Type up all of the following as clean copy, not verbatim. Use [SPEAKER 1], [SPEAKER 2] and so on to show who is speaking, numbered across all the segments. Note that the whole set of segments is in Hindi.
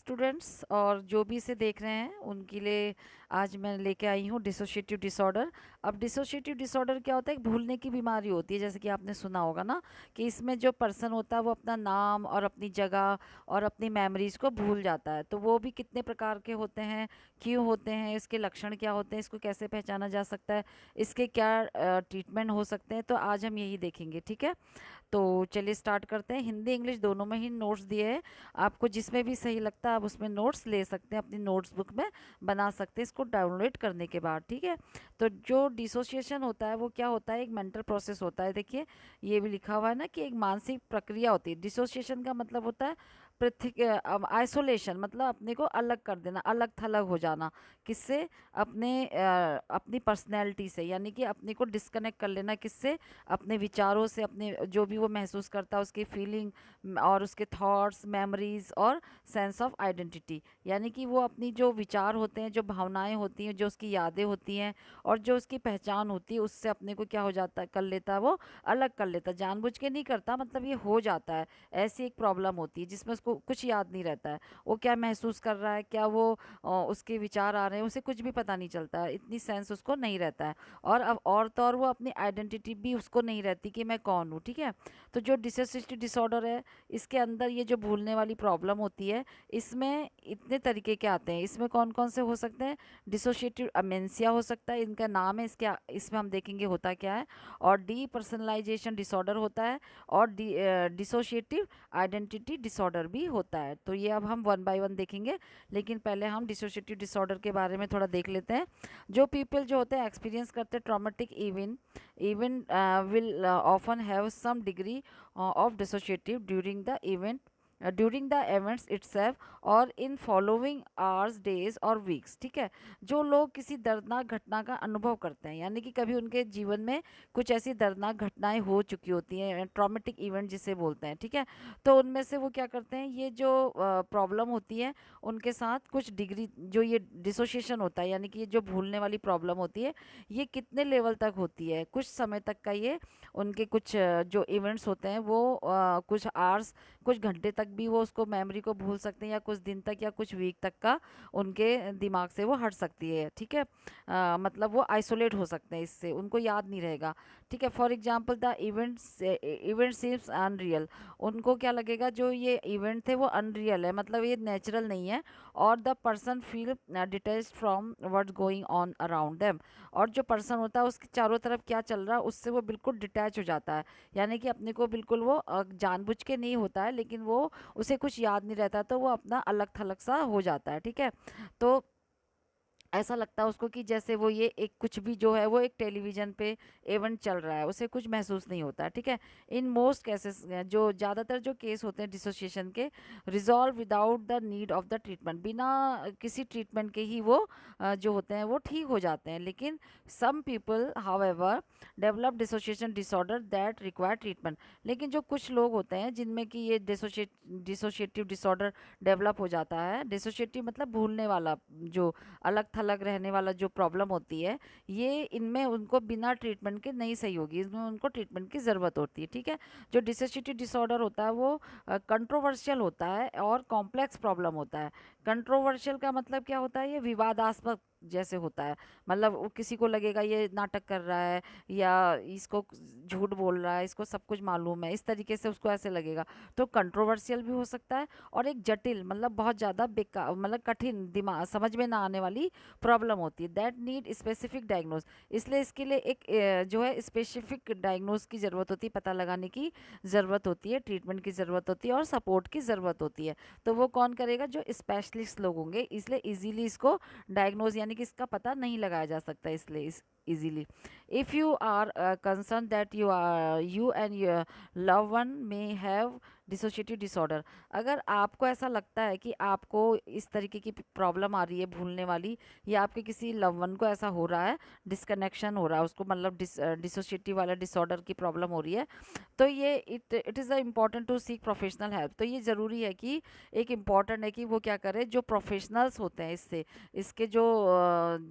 [SPEAKER 1] स्टूडेंट्स और जो भी इसे देख रहे हैं उनके लिए आज मैं लेके आई हूँ डिसोशिएटिव डिसऑर्डर। अब डिसोशिएटिव डिसऑर्डर क्या होता है? एक भूलने की बीमारी होती है, जैसे कि आपने सुना होगा ना कि इसमें जो पर्सन होता है वो अपना नाम और अपनी जगह और अपनी मेमोरीज को भूल जाता है। तो वो भी कितने प्रकार के होते हैं, क्यों होते हैं, इसके लक्षण क्या होते हैं, इसको कैसे पहचाना जा सकता है, इसके क्या ट्रीटमेंट हो सकते हैं, तो आज हम यही देखेंगे। ठीक है, तो चलिए स्टार्ट करते हैं। हिंदी इंग्लिश दोनों में ही नोट्स दिए हैं, आपको जिसमें भी सही लगता है आप उसमें नोट्स ले सकते हैं, अपनी नोट्स बुक में बना सकते हैं इसको डाउनलोड करने के बाद। ठीक है, तो जो डिसोसिएशन होता है वो क्या होता है? एक मेंटल प्रोसेस होता है। देखिए ये भी लिखा हुआ है ना कि एक मानसिक प्रक्रिया होती है। डिसोसिएशन का मतलब होता है पृथक आइसोलेशन, मतलब अपने को अलग कर देना, अलग थलग हो जाना। किससे? अपनी पर्सनैलिटी से, यानी कि अपने को डिस्कनेक्ट कर लेना। किससे? अपने विचारों से, अपने जो भी वो महसूस करता है उसकी फीलिंग और उसके थॉट्स, मेमोरीज और सेंस ऑफ आइडेंटिटी। यानी कि वो अपनी जो विचार होते हैं, जो भावनाएं होती हैं, जो उसकी यादें होती हैं और जो उसकी पहचान होती है, उससे अपने को क्या हो जाता है, कर लेता है, वो अलग कर लेता है। जानबूझ के नहीं करता, मतलब ये हो जाता है। ऐसी एक प्रॉब्लम होती है जिसमें उसको कुछ याद नहीं रहता है, वो क्या महसूस कर रहा है, क्या वो उसके विचार आ रहे हैं, उसे कुछ भी पता नहीं चलता है, इतनी सेंस उसको नहीं रहता है। और अब और तो और वो अपनी आइडेंटिटी भी उसको नहीं रहती कि मैं कौन हूँ। ठीक है, तो जो डिसोसिएटिव डिसऑर्डर है इसके अंदर ये जो भूलने वाली प्रॉब्लम होती है, इसमें इतने तरीके के आते हैं। इसमें कौन कौन से हो सकते हैं? डिसोसिएटिव अमेंसिया हो सकता है, इनका नाम है, इसमें हम देखेंगे होता क्या है। और डी पर्सनलाइजेशन डिसऑर्डर होता है, और डिसोसिएटिव आइडेंटिटी डिसऑर्डर भी होता है। तो ये अब हम वन बाय वन देखेंगे, लेकिन पहले हम डिसोसिएटिव डिसऑर्डर के बारे में थोड़ा देख लेते हैं। जो पीपल जो होते हैं एक्सपीरियंस करते हैं traumatic event will often have some degree of dissociative during the events itself or in following hours, days और weeks। ठीक है, जो लोग किसी दर्दनाक घटना का अनुभव करते हैं, यानी कि कभी उनके जीवन में कुछ ऐसी दर्दनाक घटनाएं हो चुकी होती हैं, ट्रॉमेटिक इवेंट जिसे बोलते हैं। ठीक है, तो उनमें से वो क्या करते हैं, ये जो प्रॉब्लम होती है उनके साथ कुछ डिग्री, जो ये डिसोसिएशन होता है, यानी कि ये जो भूलने वाली प्रॉब्लम होती है, ये कितने लेवल तक होती है? कुछ समय तक का ये उनके कुछ जो इवेंट्स होते हैं वो कुछ आवर्स, कुछ घंटे तक भी वो उसको मेमोरी को भूल सकते हैं, या कुछ दिन तक या कुछ वीक तक का उनके दिमाग से वो हट सकती है। ठीक है, मतलब वो आइसोलेट हो सकते हैं, इससे उनको याद नहीं रहेगा। ठीक है, for example the event seems unreal, उनको क्या लगेगा, जो ये इवेंट थे वो अनरियल है, मतलब ये नेचुरल नहीं है। और the person feel detached from what's going on around them, और जो पर्सन होता है उसके चारों तरफ क्या चल रहा है उससे वो बिल्कुल डिटैच हो जाता है। यानी कि अपने को बिल्कुल वो जानबूझ के नहीं होता है, लेकिन वो उसे कुछ याद नहीं रहता, तो वो अपना अलग थलग सा हो जाता है। ठीक है, तो ऐसा लगता है उसको कि जैसे वो ये एक कुछ भी जो है वो एक टेलीविजन पे इवेंट चल रहा है, उसे कुछ महसूस नहीं होता है। ठीक है, इन मोस्ट केसेस, जो ज़्यादातर जो केस होते हैं डिसोसिएशन के, resolve without the need of the treatment, बिना किसी ट्रीटमेंट के ही वो जो होते हैं वो ठीक हो जाते हैं। लेकिन some people however develop dissociation disorder that require treatment, लेकिन जो कुछ लोग होते हैं जिनमें कि ये डिसोशिएटिव डिसऑर्डर डेवलप हो जाता है। डिसोशिएटिव मतलब भूलने वाला, जो अलग थलग रहने वाला जो प्रॉब्लम होती है, ये इनमें उनको बिना ट्रीटमेंट के नहीं सही होगी, इसमें उनको ट्रीटमेंट की ज़रूरत होती है। ठीक है, जो डिसोसिएटिव डिसऑर्डर होता है वो कंट्रोवर्शियल होता है और कॉम्प्लेक्स प्रॉब्लम होता है। कंट्रोवर्शियल का मतलब क्या होता है? ये विवादास्पद जैसे होता है, मतलब वो किसी को लगेगा ये नाटक कर रहा है, या इसको झूठ बोल रहा है, इसको सब कुछ मालूम है, इस तरीके से उसको ऐसे लगेगा। तो कंट्रोवर्शियल भी हो सकता है। और एक जटिल, मतलब बहुत ज़्यादा बेकार, मतलब कठिन, दिमाग समझ में ना आने वाली प्रॉब्लम होती है, दैट नीड स्पेसिफिक डायग्नोज। इसलिए इसके लिए एक जो है स्पेसिफिक डायग्नोज की ज़रूरत होती है, पता लगाने की ज़रूरत होती है, ट्रीटमेंट की ज़रूरत होती है और सपोर्ट की ज़रूरत होती है। तो वो कौन करेगा? जो स्पेशलिस्ट लोग होंगे। इसलिए इजीली इसको डायग्नोज, यानी कि इसका पता नहीं लगाया जा सकता, इसलिए इस easily. If you are concern that you and your love one may have dissociative disorder, अगर आपको ऐसा लगता है कि आपको इस तरीके की प्रॉब्लम आ रही है भूलने वाली, या आपके किसी लव वन को ऐसा हो रहा है, डिस्कनेक्शन हो रहा है उसको, मतलब डिसोशिएटिव वाला डिसऑर्डर की प्रॉब्लम हो रही है, तो ये it is a important to seek professional help. तो ये ज़रूरी है कि एक इम्पॉर्टेंट है कि वो क्या करे, जो प्रोफेशनल्स होते हैं इससे, इसके जो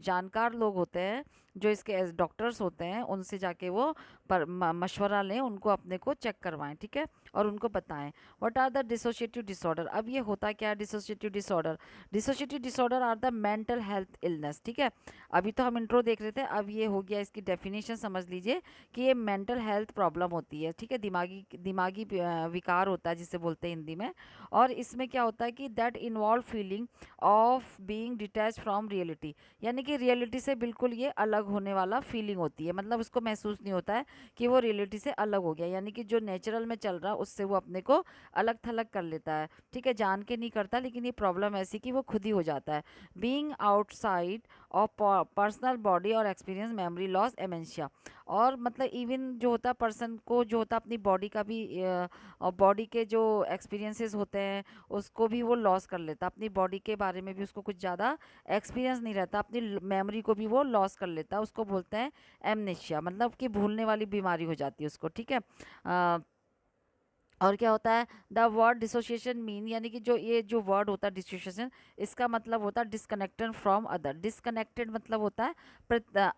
[SPEAKER 1] जानकार लोग होते हैं, जो इसके डॉक्टर्स होते हैं उनसे जाके वो मशवरा लें, उनको अपने को चेक करवाएं, ठीक है, और उनको बताएं। What are the dissociative disorder? अब ये होता क्या है dissociative disorder? Dissociative disorder are the mental health illness, ठीक है। अभी तो हम इंट्रो देख रहे थे, अब ये हो गया इसकी डेफिनेशन समझ लीजिए कि ये मेंटल हेल्थ प्रॉब्लम होती है, ठीक है, दिमागी दिमागी विकार होता है जिसे बोलते हैं हिंदी में। और इसमें क्या होता है कि that involve feeling of being detach from reality, यानी कि रियलिटी से बिल्कुल ये अलग होने वाला फीलिंग होती है, मतलब उसको महसूस नहीं होता है कि वो रियलिटी से अलग हो गया, यानी कि जो नेचुरल में चल रहा उससे वो अपने को अलग थलग कर लेता है, ठीक है, जान के नहीं करता, लेकिन ये प्रॉब्लम ऐसी कि वो खुद ही हो जाता है। Being outside of personal body और एक्सपीरियंस मेमोरी लॉस एमेंशिया, और मतलब इवन जो होता है पर्सन को, जो होता है अपनी बॉडी का भी, और बॉडी के जो एक्सपीरियंसेस होते हैं उसको भी वो लॉस कर लेता है, अपनी बॉडी के बारे में भी उसको कुछ ज़्यादा एक्सपीरियंस नहीं रहता, अपनी मेमोरी को भी वो लॉस कर लेता है, उसको बोलते हैं एमनेशिया, मतलब कि भूलने वाली बीमारी हो जाती है उसको, ठीक है। और क्या होता है द वर्ड डिसोसिएशन मीन, यानी कि जो ये जो वर्ड होता है डिसोसिएशन, इसका मतलब होता है डिस्कनेक्टेड फ्रॉम अदर। डिस्कनेक्टेड मतलब होता है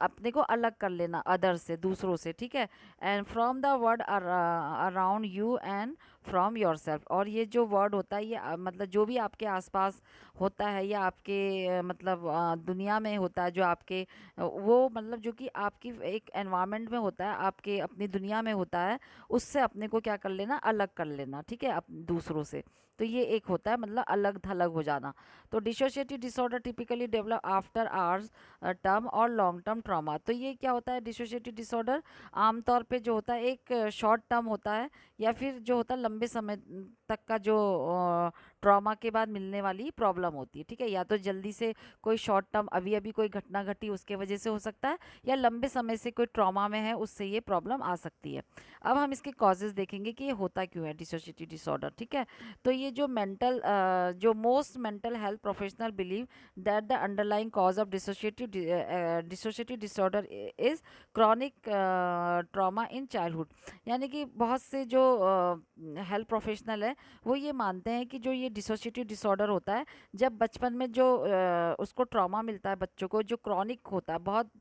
[SPEAKER 1] अपने को अलग कर लेना अदर से, दूसरों से, ठीक है। And from the word around you and from your self, और ये जो वर्ड होता है ये मतलब जो भी आपके आसपास होता है या आपके मतलब दुनिया में होता है, जो आपके वो मतलब जो कि आपकी एक एनवायरनमेंट में होता है, आपके अपनी दुनिया में होता है, उससे अपने को क्या कर लेना, अलग कर लेना, ठीक है, दूसरों से। तो ये एक होता है मतलब अलग थलग हो जाना। तो dissociative disorder typically develop after hours term और लॉन्ग टर्म ट्रॉमा। तो ये क्या होता है डिसोशिएटिव डिसऑर्डर? आमतौर पे जो होता है एक शॉर्ट टर्म होता है, या फिर जो होता है लंबे समय तक का जो ट्रॉमा के बाद मिलने वाली प्रॉब्लम होती है, ठीक है। या तो जल्दी से कोई शॉर्ट टर्म अभी अभी कोई घटना घटी उसके वजह से हो सकता है, या लंबे समय से कोई ट्रॉमा में है उससे ये प्रॉब्लम आ सकती है। अब हम इसके कॉजेज देखेंगे कि ये होता क्यों है डिसोशिएटिव डिसऑर्डर, ठीक है। तो ये जो जो most mental health professional believe that the underlying cause of dissociative disorder is chronic trauma in childhood, यानी कि बहुत से जो हेल्थ प्रोफेशनल है वो ये मानते हैं कि जो ये डिसोशिएटिव डिसऑर्डर होता है, जब बचपन में जो उसको ट्रॉमा मिलता है बच्चों को, जो क्रॉनिक होता है, बहुत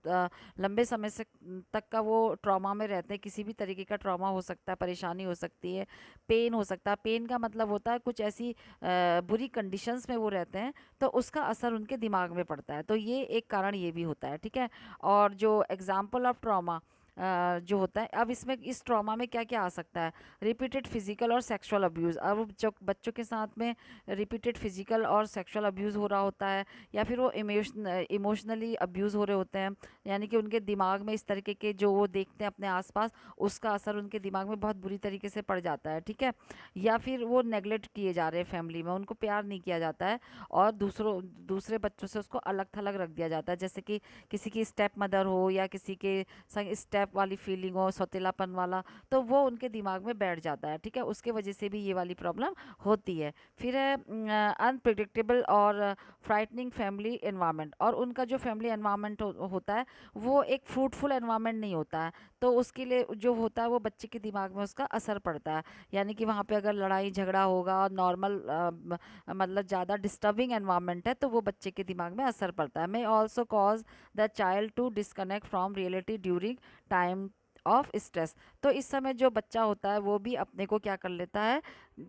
[SPEAKER 1] लंबे समय से तक का वो ट्रॉमा में रहते हैं, किसी भी तरीके का ट्रॉमा हो सकता है, परेशानी हो सकती है, पेन हो सकता है। पेन का मतलब होता है कुछ ऐसी बुरी कंडीशंस में वो रहते हैं, तो उसका असर उनके दिमाग में पड़ता है, तो ये एक कारण ये भी होता है, ठीक है। और जो एग्जाम्पल ऑफ ट्रॉमा जो होता है, अब इसमें इस ट्रॉमा में क्या क्या आ सकता है? रिपीटेड फिजिकल और सेक्सुअल अब्यूज़, अब जो बच्चों के साथ में रिपीटेड फिजिकल और सेक्सुअल अब्यूज़ हो रहा होता है, या फिर वो इमोशनली अब्यूज़ हो रहे होते हैं, यानी कि उनके दिमाग में इस तरीके के जो वो देखते हैं अपने आसपास, उसका असर उनके दिमाग में बहुत बुरी तरीके से पड़ जाता है, ठीक है। या फिर वो नेगलेक्ट किए जा रहे हैं फैमिली में, उनको प्यार नहीं किया जाता है, और दूसरे बच्चों से उसको अलग थलग रख दिया जाता है, जैसे कि किसी की स्टेप मदर हो या किसी के संग स्टेप वाली फीलिंग हो, सौतेलापन वाला, तो वो उनके दिमाग में बैठ जाता है, ठीक है, उसके वजह से भी ये वाली प्रॉब्लम होती है। फिर है अनप्रिडिक्टेबल और फ्राइटनिंग फैमिली एनवायरनमेंट, और उनका जो फैमिली एनवायरनमेंट होता है वो एक फ्रूटफुल एनवायरनमेंट नहीं होता है, तो उसके लिए जो होता है वो बच्चे के दिमाग में उसका असर पड़ता है, यानी कि वहाँ पे अगर लड़ाई झगड़ा होगा और नॉर्मल मतलब ज़्यादा डिस्टर्बिंग एनवायरनमेंट है, तो वो बच्चे के दिमाग में असर पड़ता है। May also cause the child to disconnect from reality during time of stress, तो इस समय जो बच्चा होता है वो भी अपने को क्या कर लेता है,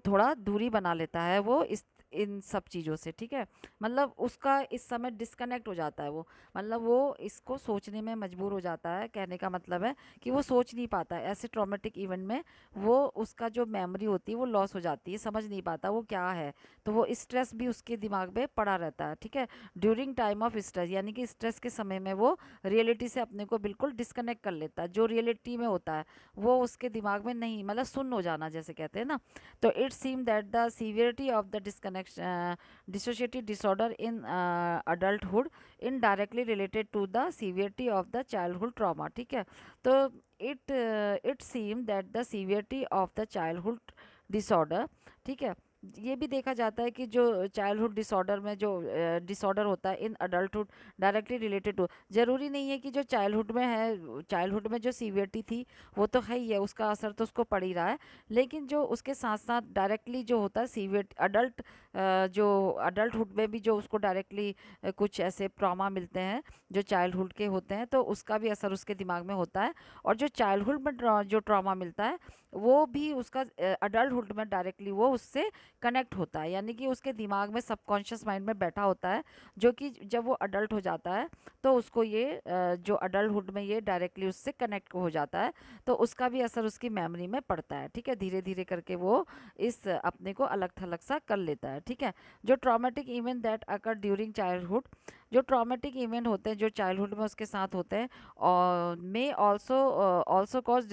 [SPEAKER 1] थोड़ा दूरी बना लेता है वो इस इन सब चीज़ों से, ठीक है, मतलब उसका इस समय डिस्कनेक्ट हो जाता है वो, मतलब वो इसको सोचने में मजबूर हो जाता है, कहने का मतलब है कि वो सोच नहीं पाता है ऐसे ट्रॉमेटिक इवेंट में, वो उसका जो मेमोरी होती है वो लॉस हो जाती है, समझ नहीं पाता वो क्या है, तो वो स्ट्रेस भी उसके दिमाग में पड़ा रहता है, ठीक है। ड्यूरिंग टाइम ऑफ स्ट्रेस, यानी कि स्ट्रेस के समय में वो रियलिटी से अपने को बिल्कुल डिस्कनेक्ट कर लेता है, जो रियलिटी में होता है वो उसके दिमाग में नहीं, मतलब सुन्न हो जाना जैसे कहते हैं ना। तो it seem that the severity of the dissociative disorder in adulthood indirectly related to the severity of the childhood trauma, ठीक है। तो it seem that the severity of the childhood disorder, ठीक है, ये भी देखा जाता है कि जो चाइल्डहुड डिसऑर्डर में जो डिसऑर्डर होता है इन अडल्टहुड डायरेक्टली रिलेटेड टू, जरूरी नहीं है कि जो चाइल्डहुड में है, चाइल्डहुड में जो सीवियरिटी थी वो तो है ही है, उसका असर तो उसको पड़ ही रहा है, लेकिन जो उसके साथ साथ डायरेक्टली जो होता है सीवियर अडल्ट, जो अडल्टहुड में भी जो उसको डायरेक्टली कुछ ऐसे ट्रॉमा मिलते हैं जो चाइल्डहुड के होते हैं, तो उसका भी असर उसके दिमाग में होता है। और जो चाइल्डहुड में जो ट्रॉमा मिलता है वो भी उसका अडल्टहुड में डायरेक्टली वो उससे कनेक्ट होता है, यानी कि उसके दिमाग में सबकॉन्शियस माइंड में बैठा होता है, जो कि जब वो अडल्ट हो जाता है तो उसको ये जो अडल्टहुड में ये डायरेक्टली उससे कनेक्ट हो जाता है, तो उसका भी असर उसकी मेमोरी में पड़ता है। ठीक है, धीरे धीरे करके वो इस अपने को अलग थलग सा कर लेता है। ठीक है, जो traumatic event that occur during childhood, जो ट्रॉमेटिक इवेंट होते हैं जो चाइल्डहुड में उसके साथ होते हैं, और may also also cause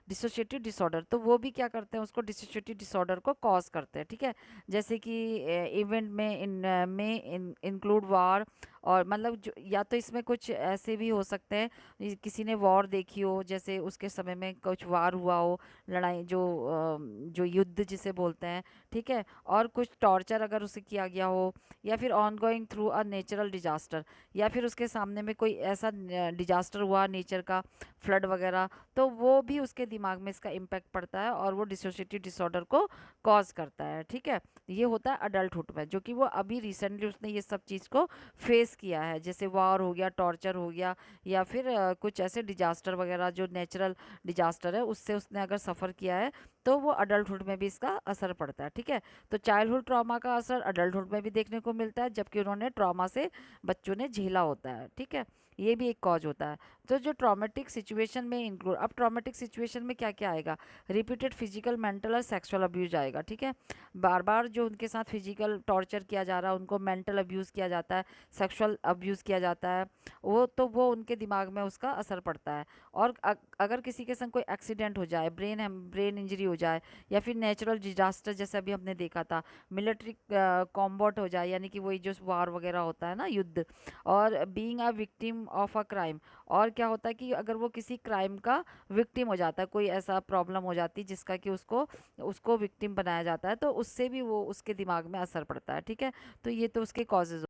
[SPEAKER 1] dissociative disorder, तो वो भी क्या करते हैं, उसको डिसोशिएटिव डिसऑर्डर को कॉज करते हैं। ठीक है, जैसे कि इवेंट में इंक्लूड वॉर, और मतलब जो या तो इसमें कुछ ऐसे भी हो सकते हैं, किसी ने वॉर देखी हो, जैसे उसके समय में कुछ वार हुआ हो, लड़ाई जो युद्ध जिसे बोलते हैं। ठीक है, और कुछ टॉर्चर अगर उसे किया गया हो, या फिर on going through a natural disaster, या फिर उसके सामने में कोई ऐसा डिजास्टर हुआ नेचर का, फ्लड वगैरह, तो वो भी उसके दिमाग में इसका इम्पैक्ट पड़ता है और वो डिसोसिएटिव डिसऑर्डर को कॉज करता है। ठीक है, ये होता है अडल्टहुड में, जो कि वो अभी रिसेंटली उसने ये सब चीज़ को फेस किया है, जैसे वॉर हो गया, टॉर्चर हो गया, या फिर कुछ ऐसे डिजास्टर वगैरह जो नेचुरल डिजास्टर है उससे उसने अगर सफ़र किया है, तो वो अडल्टहुड में भी इसका असर पड़ता है। ठीक है, तो चाइल्डहुड ट्रॉमा का असर अडल्टहुड में भी देखने को मिलता है, जबकि उन्होंने ट्रॉमा से बच्चों ने झेला होता है। ठीक है, ये भी एक कॉज होता है। तो जो ट्रॉमेटिक सिचुएशन में इंक्लूड, अब ट्रॉमेटिक सिचुएशन में क्या क्या आएगा, रिपीटेड फिजिकल, मेंटल और सेक्सुअल अब्यूज आएगा। ठीक है, बार बार जो उनके साथ फिजिकल टॉर्चर किया जा रहा है, उनको मेंटल अब्यूज़ किया जाता है, सेक्सुअल अब्यूज़ किया जाता है, वो उनके दिमाग में उसका असर पड़ता है। और अगर किसी के संग कोई एक्सीडेंट हो जाए, ब्रेन इंजरी हो जाए, या फिर नेचुरल डिजास्टर जैसे अभी हमने देखा था, मिलिट्री कॉम्बट हो जाए, यानी कि वही जो वार वगैरह होता है ना, युद्ध, और being a victim of a crime, और क्या होता है कि अगर वो किसी क्राइम का विक्टिम हो जाता है, कोई ऐसा प्रॉब्लम हो जाती है जिसका कि उसको उसको विक्टिम बनाया जाता है, तो उससे भी वो उसके दिमाग में असर पड़ता है। ठीक है, तो ये तो उसके कॉजेज